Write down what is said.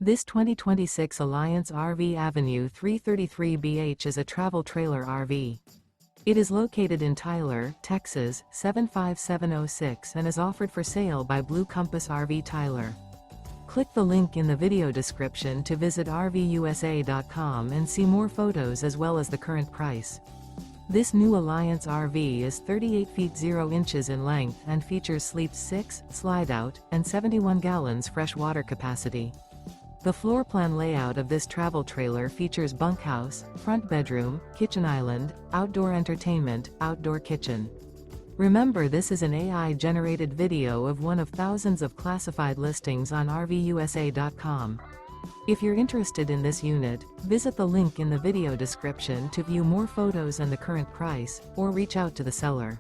This 2026 Alliance RV Avenue 333BH is a travel trailer RV. It is located in Tyler, Texas, 75706 and is offered for sale by Blue Compass RV Tyler. Click the link in the video description to visit RVUSA.com and see more photos as well as the current price. This new Alliance RV is 38 feet 0 inches in length and features sleeps 6, slide-out, and 71 gallons fresh water capacity. The floor plan layout of this travel trailer features bunkhouse, front bedroom, kitchen island, outdoor entertainment, outdoor kitchen. Remember, this is an AI-generated video of one of thousands of classified listings on RVUSA.com. If you're interested in this unit, visit the link in the video description to view more photos and the current price, or reach out to the seller.